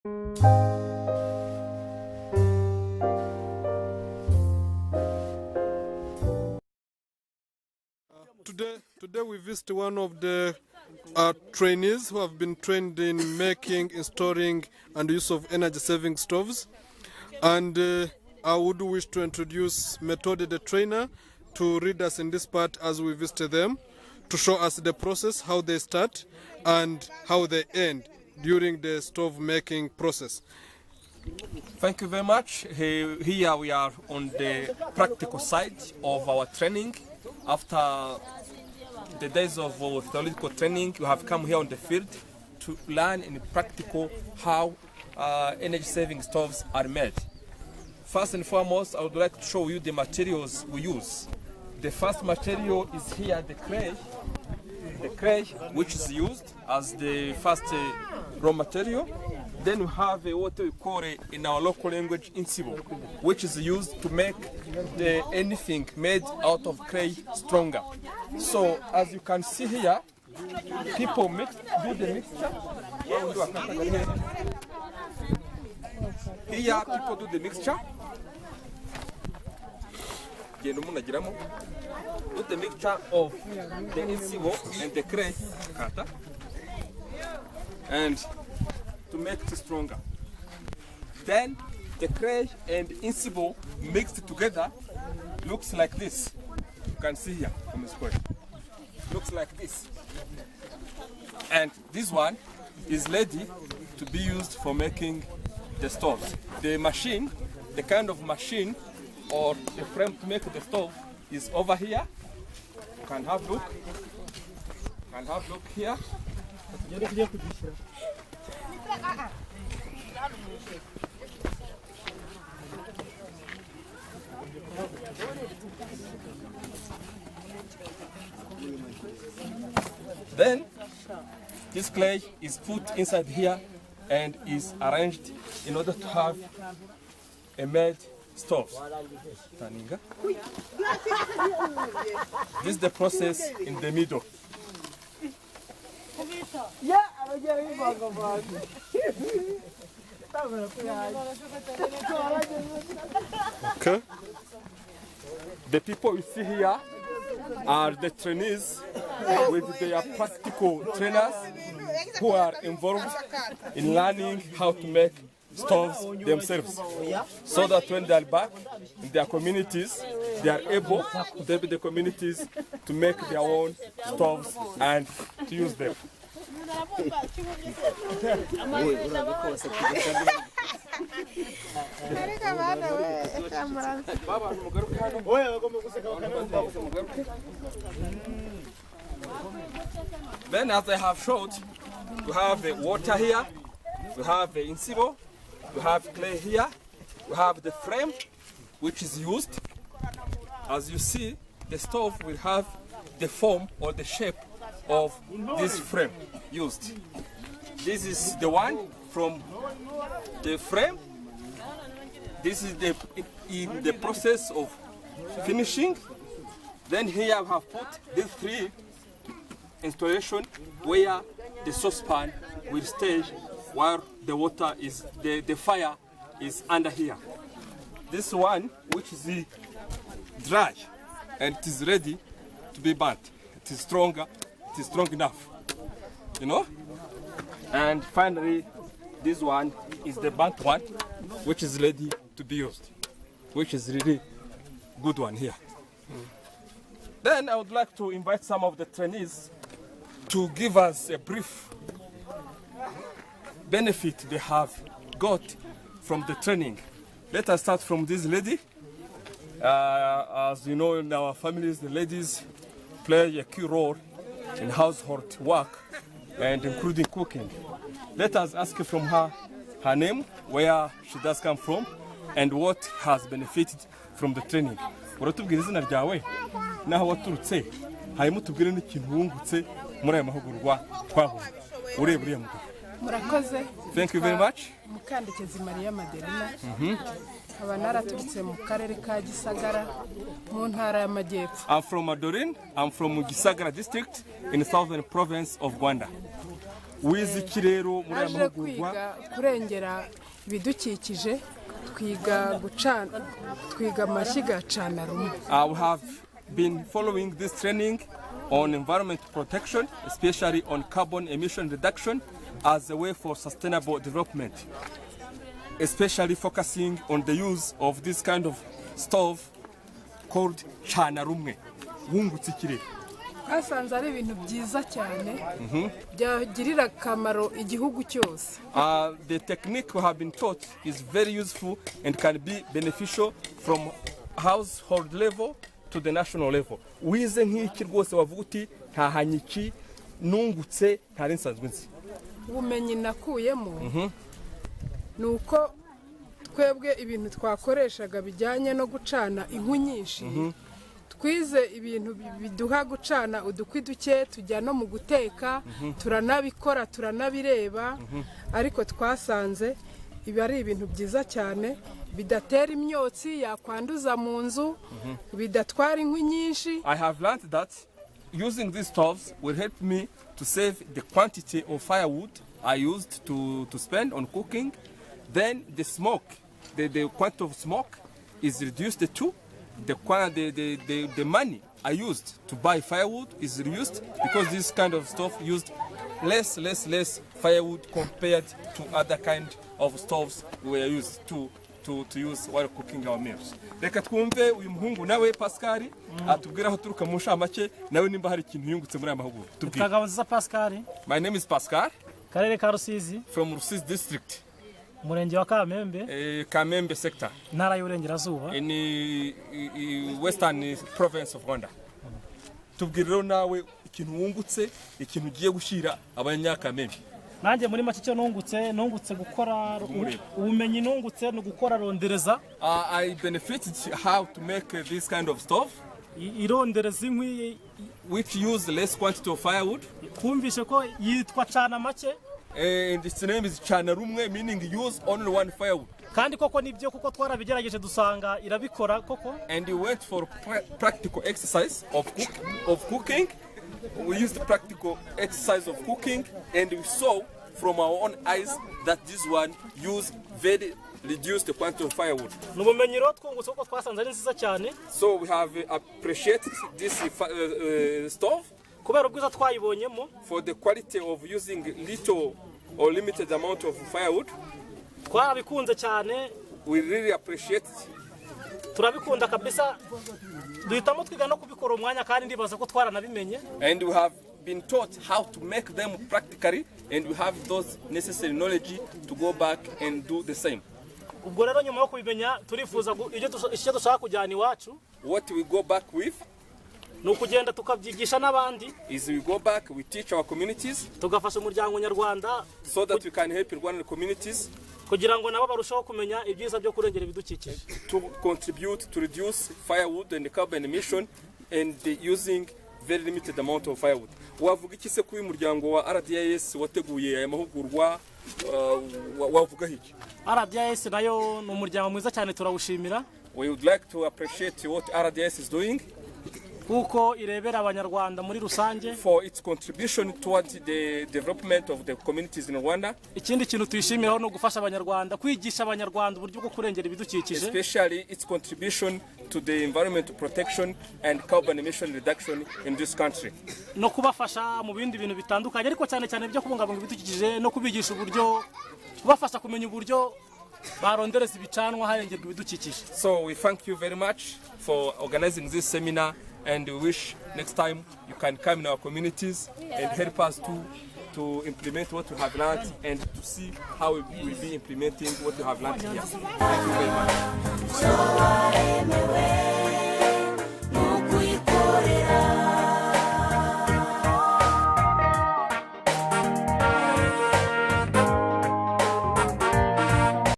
Today we visit one of the trainees who have been trained in making, installing and use of energy-saving stoves. And I would wish to introduce Methode, the trainer, to read us in this part as we visit them, to show us the process, how they start and how they end during the stove making process. Thank you very much. Here we are on the practical side of our training. After the days of theoretical training, you have come here on the field to learn in practical how energy-saving stoves are made. First and foremost, I would like to show you the materials we use. The first material is here, the clay, which is used as the first raw material. Then we have what we call in our local language insibo, which is used to make anything made out of clay stronger. So as you can see here, people do the mixture. Here people do the mixture. Do the mixture of the insibo and the clay and to make it stronger. Then the clay and insibo mixed together looks like this. You can see here from the square. Looks like this. And this one is ready to be used for making the stoves. The machine, the kind of machine or the frame to make the stove is over here. You can have a look. You can have a look here. Then this clay is put inside here and is arranged in order to have a made stove. This is the process in the middle. Okay. The people you see here are the trainees with their practical trainers who are involved in learning how to make stoves themselves, so that when they are back in their communities, they are able to help the communities to make their own stoves and to use them. Then, as I have showed, we have the water here, we have the insibo, we have clay here, we have the frame which is used. As you see, the stove will have the form or the shape of this frame used. This is the one from the frame. This is in the process of finishing. Then here we have put these three installation where the saucepan will stay while the water is, the fire is under here. This one, which is dry and it is ready to be burnt. It is stronger, it is strong enough, you know? And finally, this one is the burnt one, which is ready to be used, which is really good one here. Then I would like to invite some of the trainees to give us a brief benefit they have got from the training. Let us start from this lady. As you know, in our families, the ladies play a key role in household work and including cooking. Let us ask from her name, where she does come from, and what has benefited from the training. Uratubwira izina ryawe naho waturutse hanyuma tubwire n'ikintu wungutse muri aya mahugurwa twahuye ureba uriya mugabo. Murakoze. Thank you very much. Mukandekezi Maria Madelina. Aba naraturutse mu karere ka Gisagara mu ntara y'Amajyepfo. I'm from Madorin. I'm from Gisagara district in the southern province of Rwanda. wize iki rero muri aya naje mahugurwa? kwiga kurengera ibidukikije, twiga amashyiga ya Canarumwe. We have been following this training on environment protection, especially on carbon emission reduction as a way for sustainable development, especially focusing on the use of this kind of stove called Canarumwe. Wungutse iki rero? Twasanze ari ibintu byiza cyane byagirira akamaro igihugu cyose. The technique we have been taught is very useful and can be beneficial from household level to the national level. Wize nk'iki rwose wavuga uti ntahanyiki nungutse ntari nsanzwe nzi? Ubumenyi nakuyemo ni uko twebwe ibintu twakoreshaga bijyanye no gucana inkwi nyinshi, twize ibintu biduha gucana udukwi duke, tujya no mu guteka, turanabikora, turanabireba, ariko twasanze ibi ari ibintu byiza cyane, bidatera imyotsi yakwanduza mu nzu, bidatwara inkwi nyinshi. I have learned that using these stoves will help me to save the quantity of firewood I used to spend on cooking. Then the smoke, the quantity of smoke is reduced too. The money I used to buy firewood is reduced because this kind of stove used less firewood compared to other kind of stoves we were used to use while cooking our meals. Reka twumve uyu muhungu nawe Pascal atubwira aho turuka mu nshamake nawe nimba hari ikintu yungutse muri aya mahugurwa. Tubwire. Pascal. My name is Pascal. Karere ka Rusizi. From Rusizi district. Murenge wa Kamembe. Kamembe sector. Ntara y'Uburengerazuba. In western province of Rwanda. Tubwire rero nawe ikintu wungutse, ikintu ugiye gushira abanyakamembe. Nanjye muri make cyo nungutse gukora ubumenyi, nungutse no gukora rondereza. I benefited how to make this kind of stove. Irondereza inkwi which use less quantity of firewood. Kumvishe ko yitwa cana make. And its name is Canarumwe, meaning use only one firewood. Kandi koko nibyo kuko twarabigerageje dusanga irabikora koko. And we went for practical exercise of cooking. We used the practical exercise of cooking and we saw from our own eyes that this one used very reduced quantity of firewood. Nubumenyi rero twungutse kuko twasanze ari nziza cyane. So we have appreciated this stove kubera ubwiza twayibonyemo, for the quality of using little or limited amount of firewood. Twarabikunze cyane. We really appreciate it. Turabikunda kabisa. Duhitamo twiga no kubikora umwanya kandi ndibaza ko twaranabimenye. And we have been taught how to make them practically and we have those necessary knowledge to go back and do the same. Ubwo rero nyuma yo kubimenya turifuza icyo dushaka kujyana iwacu. What we go back with no kugenda tukabyigisha n'abandi. Is we go back, we teach our communities. Tugafasha umuryango nyarwanda so that we can help Rwandan communities. Kugira ngo nabo barushaho kumenya ibyiza byo kurengera ibidukikije. To contribute to reduce firewood and carbon emission and using very limited amount of firewood. Wavuga iki se kuyu muryango wa RDIS wateguye aya mahugurwa wavuga hiki? RDIS nayo no muryango mwiza cyane turawushimira. We would like to appreciate what RDIS is doing. Kuko irebera abanyarwanda muri rusange, for its contribution towards the development of the communities in Rwanda. Ikindi kintu tuyishimiraho no gufasha abanyarwanda, kwigisha abanyarwanda uburyo bwo kurengera ibidukikije, especially its contribution to the environmental protection and carbon emission reduction in this country. No kubafasha mu bindi bintu bitandukanye, ariko cyane cyane byo kubungabunga ibidukikije no kubigisha uburyo, kubafasha kumenya uburyo barondereza ibicanwa harengerwa ibidukikije. So we thank you very much for organizing this seminar. And we wish next time you can come in our communities and help us to implement what we have learned and to see how we will be implementing what we have learned here. Thank you very much.